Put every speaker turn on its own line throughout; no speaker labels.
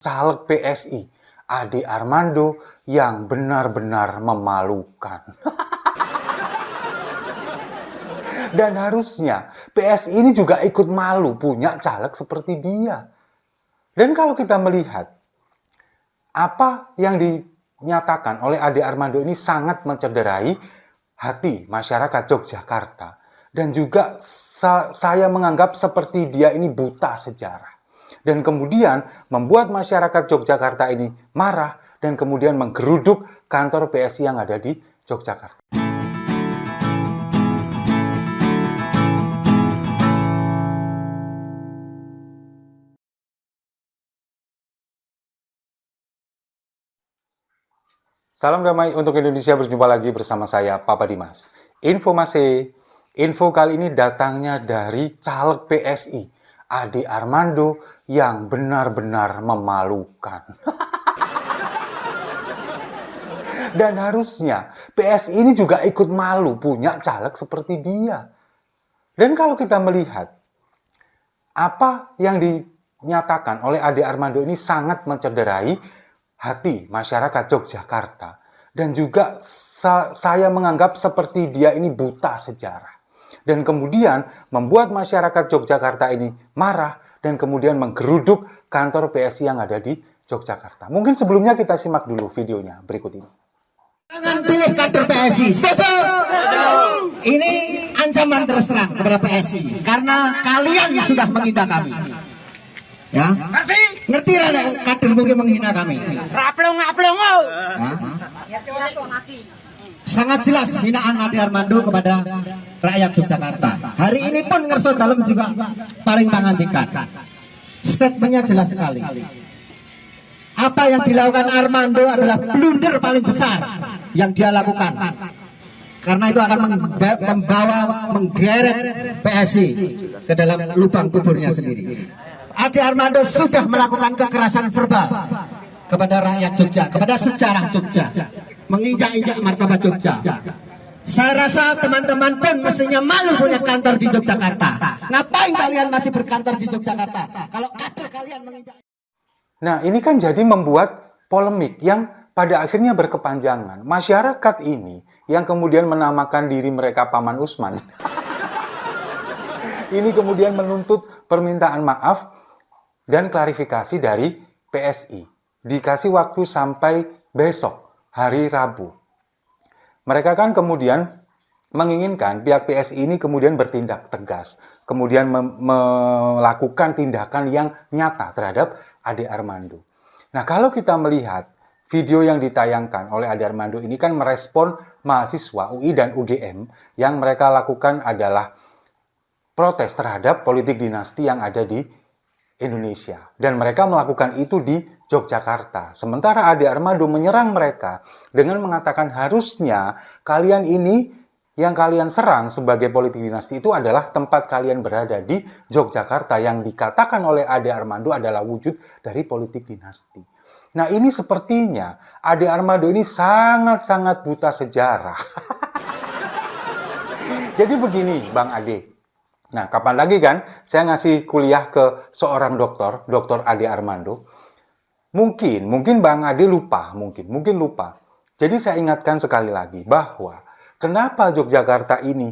caleg PSI, Ade Armando, yang benar-benar memalukan. Dan harusnya PSI ini juga ikut malu punya caleg seperti dia. Dan kalau kita melihat apa yang dinyatakan oleh Ade Armando ini sangat mencederai hati masyarakat Yogyakarta. Dan juga saya menganggap seperti dia ini buta sejarah. Dan kemudian membuat masyarakat Yogyakarta ini marah dan kemudian menggeruduk kantor PSI yang ada di Yogyakarta. Salam damai untuk Indonesia, berjumpa lagi bersama saya, Papa Dimas. Info kali ini datangnya dari caleg PSI, Ade Armando, yang benar-benar memalukan. Dan harusnya PSI ini juga ikut malu punya caleg seperti dia. Dan kalau kita melihat apa yang dinyatakan oleh Ade Armando ini sangat mencederai hati masyarakat Yogyakarta. Dan juga saya menganggap seperti dia ini buta sejarah. Dan kemudian membuat masyarakat Yogyakarta ini marah dan kemudian menggeruduk kantor PSI yang ada di Yogyakarta. Mungkin sebelumnya kita simak dulu videonya berikut ini.
Jangan pilih kader PSI. Setuju? Ini ancaman terus terang kepada PSI karena kalian sudah menghina kami. Ya, ngerti ada kader mungkin menghina kami. Sangat jelas hinaan Ade Armando kepada rakyat Yogyakarta. Hari ini pun ngerso dalam juga paling pangandikan. Statementnya jelas sekali. Apa yang dilakukan Armando adalah blunder paling besar yang dia lakukan. Karena itu akan menggeret PSI ke dalam lubang kuburnya sendiri. Ade Armando sudah melakukan kekerasan verbal kepada rakyat Jogja, kepada sejarah Jogja, menginjak-injak martabat Jogja. Saya rasa teman-teman pun mestinya malu punya kantor di Yogyakarta. Ngapain kalian masih berkantor di Yogyakarta? Kalau kader kalian menginjak.
Nah, ini kan jadi membuat polemik yang pada akhirnya berkepanjangan. Masyarakat ini yang kemudian menamakan diri mereka Paman Usman, ini kemudian menuntut permintaan maaf dan klarifikasi dari PSI. Dikasih waktu sampai besok, hari Rabu. Mereka kan kemudian menginginkan pihak PSI ini kemudian bertindak tegas, kemudian melakukan tindakan yang nyata terhadap Ade Armando. Nah, kalau kita melihat video yang ditayangkan oleh Ade Armando ini kan merespon mahasiswa UI dan UGM yang mereka lakukan adalah protes terhadap politik dinasti yang ada di Indonesia. Dan mereka melakukan itu di Yogyakarta. Sementara Ade Armando menyerang mereka dengan mengatakan harusnya kalian ini yang kalian serang sebagai politik dinasti itu adalah tempat kalian berada di Yogyakarta, yang dikatakan oleh Ade Armando adalah wujud dari politik dinasti. Nah, ini sepertinya Ade Armando ini sangat-sangat buta sejarah. Jadi begini Bang Ade. Nah, kapan lagi kan saya ngasih kuliah ke seorang dokter, Dr. Ade Armando. Mungkin Bang Ade lupa, mungkin lupa. Jadi saya ingatkan sekali lagi bahwa kenapa Yogyakarta ini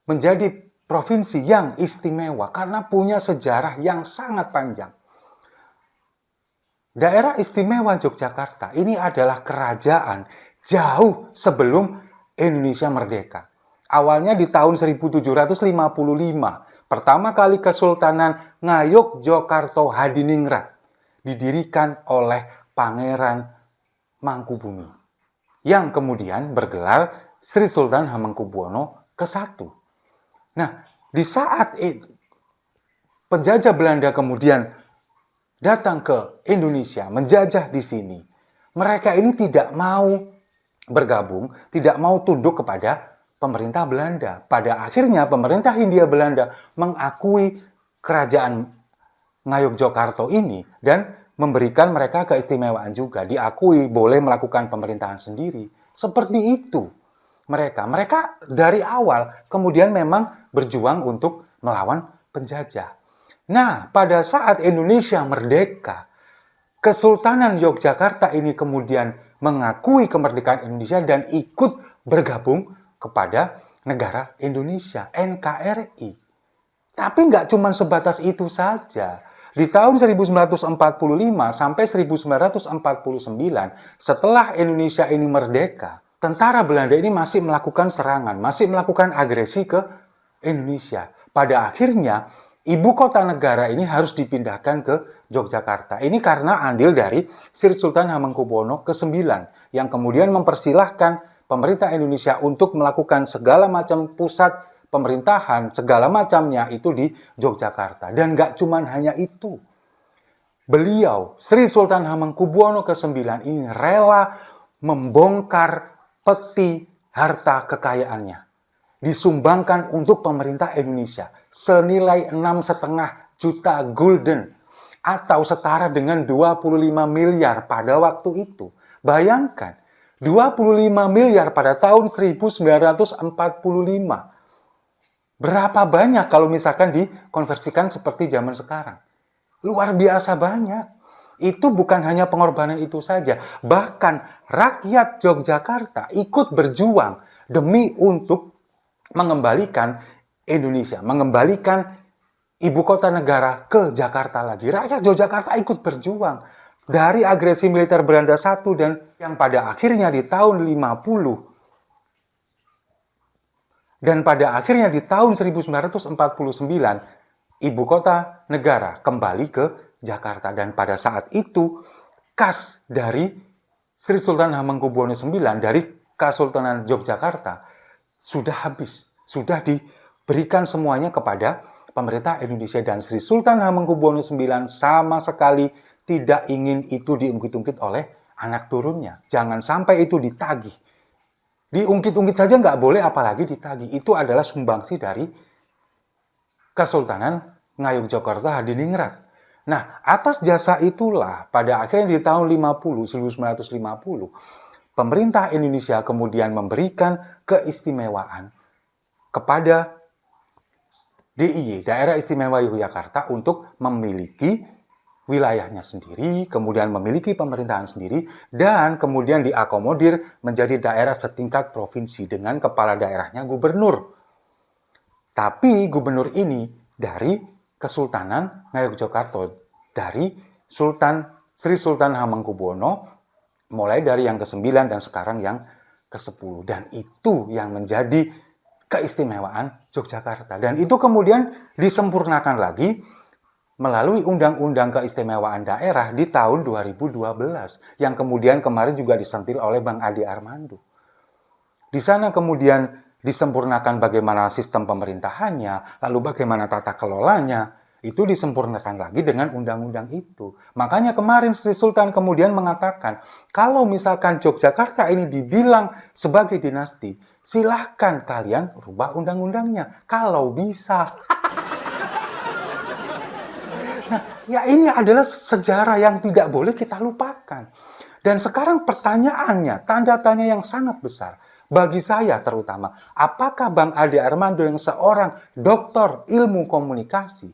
menjadi provinsi yang istimewa karena punya sejarah yang sangat panjang. Daerah istimewa Yogyakarta ini adalah kerajaan jauh sebelum Indonesia merdeka. Awalnya di tahun 1755, pertama kali Kesultanan Ngayogyakarta Hadiningrat didirikan oleh Pangeran Mangkubumi, yang kemudian bergelar Sri Sultan Hamengkubuwono ke-1. Nah, di saat penjajah Belanda kemudian datang ke Indonesia, menjajah di sini, mereka ini tidak mau bergabung, tidak mau tunduk kepada pemerintah Belanda. Pada akhirnya pemerintah Hindia Belanda mengakui kerajaan Ngayogyakarta ini dan memberikan mereka keistimewaan juga, diakui boleh melakukan pemerintahan sendiri. Seperti itu mereka dari awal kemudian memang berjuang untuk melawan penjajah. Nah, pada saat Indonesia merdeka, Kesultanan Yogyakarta ini kemudian mengakui kemerdekaan Indonesia dan ikut bergabung kepada negara Indonesia, NKRI. Tapi nggak cuma sebatas itu saja. Di tahun 1945 sampai 1949, setelah Indonesia ini merdeka, tentara Belanda ini masih melakukan serangan, masih melakukan agresi ke Indonesia. Pada akhirnya, ibu kota negara ini harus dipindahkan ke Yogyakarta. Ini karena andil dari Sri Sultan Hamengkubuwono ke-9 yang kemudian mempersilahkan pemerintah Indonesia untuk melakukan segala macam pusat pemerintahan, segala macamnya itu di Yogyakarta. Dan nggak cuma hanya itu. Beliau, Sri Sultan Hamengkubuwono ke-9 ini rela membongkar peti harta kekayaannya. Disumbangkan untuk pemerintah Indonesia senilai 6,5 juta gulden atau setara dengan 25 miliar pada waktu itu. Bayangkan, 25 miliar pada tahun 1945. Berapa banyak kalau misalkan dikonversikan seperti zaman sekarang? Luar biasa banyak. Itu bukan hanya pengorbanan itu saja. Bahkan rakyat Yogyakarta ikut berjuang demi untuk mengembalikan Indonesia, mengembalikan ibu kota negara ke Jakarta lagi. Rakyat Yogyakarta ikut berjuang dari agresi militer Belanda I dan yang pada akhirnya di tahun 50 dan pada akhirnya di tahun 1949 ibu kota negara kembali ke Jakarta. Dan pada saat itu kas dari Sri Sultan Hamengkubuwono IX dari Kesultanan Yogyakarta sudah habis, sudah diberikan semuanya kepada pemerintah Indonesia, dan Sri Sultan Hamengkubuwono IX sama sekali tidak ingin itu diungkit-ungkit oleh anak turunnya. Jangan sampai itu ditagih. Diungkit-ungkit saja nggak boleh, apalagi ditagih. Itu adalah sumbangsi dari Kesultanan Ngayogyakarta Hadiningrat. Nah, atas jasa itulah pada akhirnya di tahun 1950, pemerintah Indonesia kemudian memberikan keistimewaan kepada DIY, Daerah Istimewa Yogyakarta, untuk memiliki wilayahnya sendiri, kemudian memiliki pemerintahan sendiri, dan kemudian diakomodir menjadi daerah setingkat provinsi dengan kepala daerahnya gubernur. Tapi gubernur ini dari Kesultanan Ngayogyakarta, dari Sri Sultan Hamengkubuwono, mulai dari yang ke-9 dan sekarang yang ke-10. Dan itu yang menjadi keistimewaan Yogyakarta. Dan itu kemudian disempurnakan lagi melalui Undang-Undang Keistimewaan Daerah di tahun 2012, yang kemudian kemarin juga disentil oleh Bang Ade Armando. Di sana kemudian disempurnakan bagaimana sistem pemerintahannya, lalu bagaimana tata kelolanya, itu disempurnakan lagi dengan undang-undang itu. Makanya kemarin Sri Sultan kemudian mengatakan, kalau misalkan Yogyakarta ini dibilang sebagai dinasti, silahkan kalian rubah undang-undangnya, kalau bisa. Nah, ya ini adalah sejarah yang tidak boleh kita lupakan. Dan sekarang pertanyaannya, tanda tanya yang sangat besar. Bagi saya terutama, apakah Bang Ade Armando yang seorang doktor ilmu komunikasi,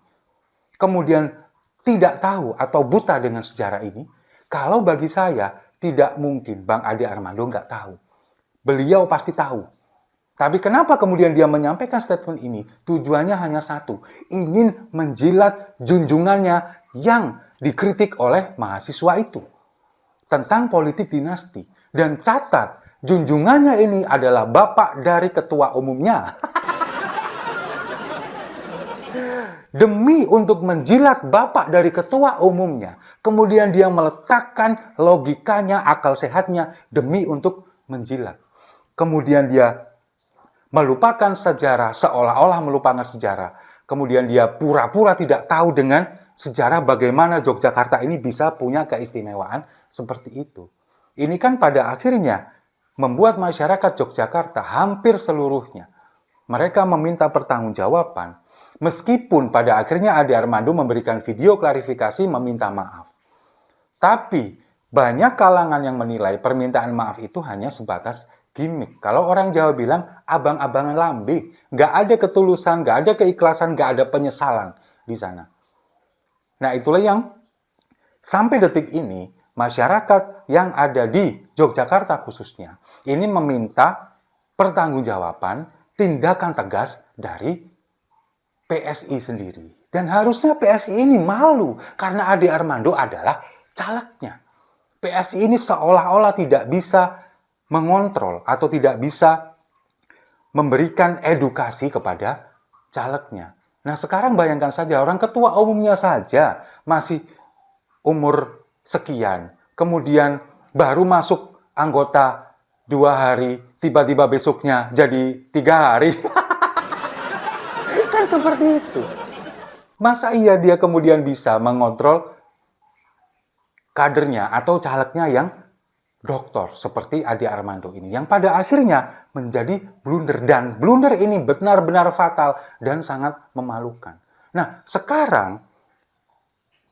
kemudian tidak tahu atau buta dengan sejarah ini? Kalau bagi saya, tidak mungkin Bang Ade Armando nggak tahu. Beliau pasti tahu. Tapi kenapa kemudian dia menyampaikan statement ini? Tujuannya hanya satu, ingin menjilat junjungannya yang dikritik oleh mahasiswa itu tentang politik dinasti. Dan catat, junjungannya ini adalah bapak dari ketua umumnya. Demi untuk menjilat bapak dari ketua umumnya, kemudian dia meletakkan logikanya, akal sehatnya demi untuk menjilat. Kemudian dia melupakan sejarah, seolah-olah melupakan sejarah. Kemudian dia pura-pura tidak tahu dengan sejarah bagaimana Yogyakarta ini bisa punya keistimewaan seperti itu. Ini kan pada akhirnya membuat masyarakat Yogyakarta hampir seluruhnya, mereka meminta pertanggungjawaban. Meskipun pada akhirnya Ade Armando memberikan video klarifikasi meminta maaf. Tapi banyak kalangan yang menilai permintaan maaf itu hanya sebatas gimmick. Kalau orang Jawa bilang abang-abangan lambe, nggak ada ketulusan, nggak ada keikhlasan, nggak ada penyesalan di sana. Nah, itulah yang Sampai detik ini, masyarakat yang ada di Yogyakarta khususnya, ini meminta pertanggungjawaban, tindakan tegas dari PSI sendiri. Dan harusnya PSI ini malu, karena Ade Armando adalah calegnya. PSI ini seolah-olah tidak bisa mengontrol atau tidak bisa memberikan edukasi kepada calegnya. Nah, sekarang bayangkan saja, orang ketua umumnya saja masih umur sekian, kemudian baru masuk anggota 2 hari, tiba-tiba besoknya jadi 3 hari. Kan seperti itu. Masa iya dia kemudian bisa mengontrol kadernya atau calegnya yang doktor seperti Ade Armando ini, yang pada akhirnya menjadi blunder, dan blunder ini benar-benar fatal dan sangat memalukan. Nah, sekarang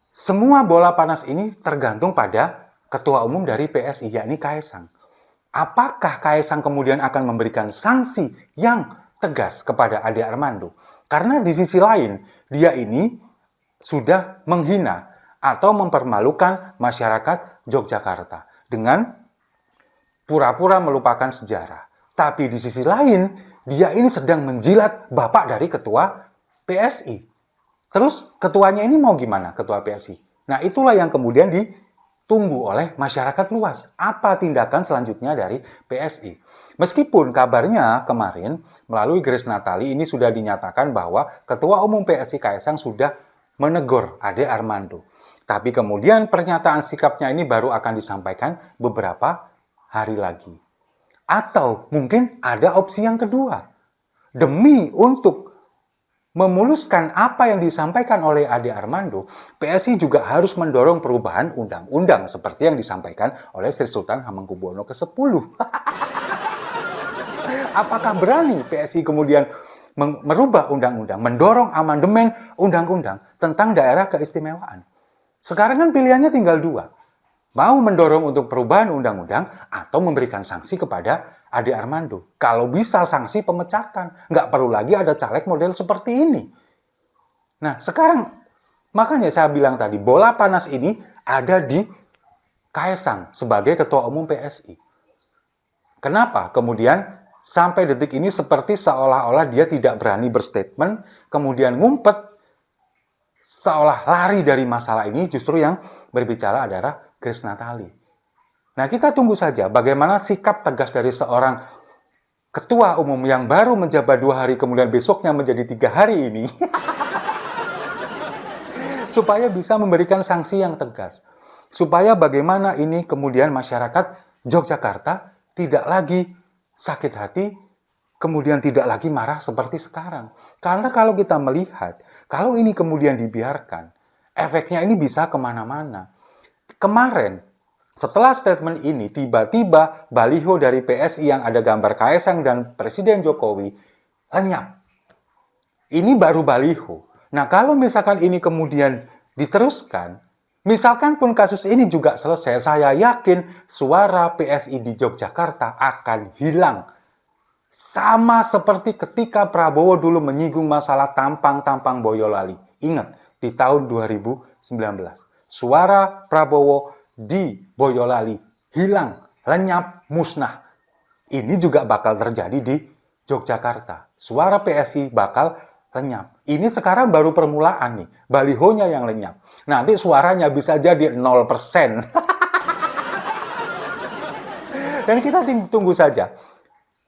semua bola panas ini tergantung pada ketua umum dari PSI, yakni Kaesang. Apakah Kaesang kemudian akan memberikan sanksi yang tegas kepada Ade Armando? Karena di sisi lain, dia ini sudah menghina atau mempermalukan masyarakat Yogyakarta dengan pura-pura melupakan sejarah. Tapi di sisi lain, dia ini sedang menjilat bapak dari ketua PSI. Terus ketuanya ini mau gimana, ketua PSI? Nah, itulah yang kemudian ditunggu oleh masyarakat luas. Apa tindakan selanjutnya dari PSI? Meskipun kabarnya kemarin melalui Grace Natali ini sudah dinyatakan bahwa ketua umum PSI Kaesang sudah menegur Ade Armando. Tapi kemudian pernyataan sikapnya ini baru akan disampaikan beberapa hari lagi. Atau mungkin ada opsi yang kedua. Demi untuk memuluskan apa yang disampaikan oleh Ade Armando, PSI juga harus mendorong perubahan undang-undang seperti yang disampaikan oleh Sri Sultan Hamengkubuwono ke-10. Apakah berani PSI kemudian merubah undang-undang, mendorong amandemen undang-undang tentang daerah keistimewaan? Sekarang kan pilihannya tinggal 2. Mau mendorong untuk perubahan undang-undang atau memberikan sanksi kepada Ade Armando. Kalau bisa sanksi pemecatan. Nggak perlu lagi ada caleg model seperti ini. Nah, sekarang makanya saya bilang tadi, bola panas ini ada di Kaesang sebagai ketua umum PSI. Kenapa? Kemudian sampai detik ini seperti seolah-olah dia tidak berani berstatement, kemudian ngumpet, seolah lari dari masalah ini, justru yang berbicara adalah Grace Natali. Nah, kita tunggu saja bagaimana sikap tegas dari seorang ketua umum yang baru menjabat 2 hari, kemudian besoknya menjadi 3 hari ini. Supaya bisa memberikan sanksi yang tegas. Supaya bagaimana ini kemudian masyarakat Yogyakarta tidak lagi sakit hati, kemudian tidak lagi marah seperti sekarang. Karena kalau kita melihat, kalau ini kemudian dibiarkan, efeknya ini bisa kemana-mana. Kemarin, setelah statement ini, tiba-tiba baliho dari PSI yang ada gambar Kaesang dan Presiden Jokowi lenyap. Ini baru baliho. Nah, kalau misalkan ini kemudian diteruskan, misalkan pun kasus ini juga selesai, saya yakin suara PSI di Yogyakarta akan hilang. Sama seperti ketika Prabowo dulu menyinggung masalah tampang-tampang Boyolali. Ingat, di tahun 2019. Suara Prabowo di Boyolali hilang, lenyap, musnah. Ini juga bakal terjadi di Yogyakarta. Suara PSI bakal lenyap. Ini sekarang baru permulaan nih, balihonya yang lenyap. Nanti suaranya bisa jadi 0%. Dan kita tunggu saja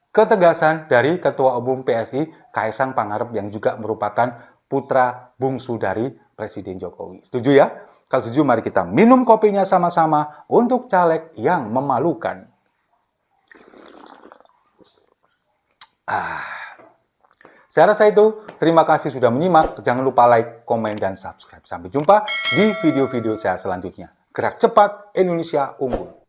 ketegasan dari Ketua Umum PSI Kaesang Pangarep yang juga merupakan putra bungsu dari Presiden Jokowi. Setuju ya? Kalau setuju, mari kita minum kopinya sama-sama untuk caleg yang memalukan. Saya rasa itu. Terima kasih sudah menyimak. Jangan lupa like, komen, dan subscribe. Sampai jumpa di video-video saya selanjutnya. Gerak cepat, Indonesia unggul.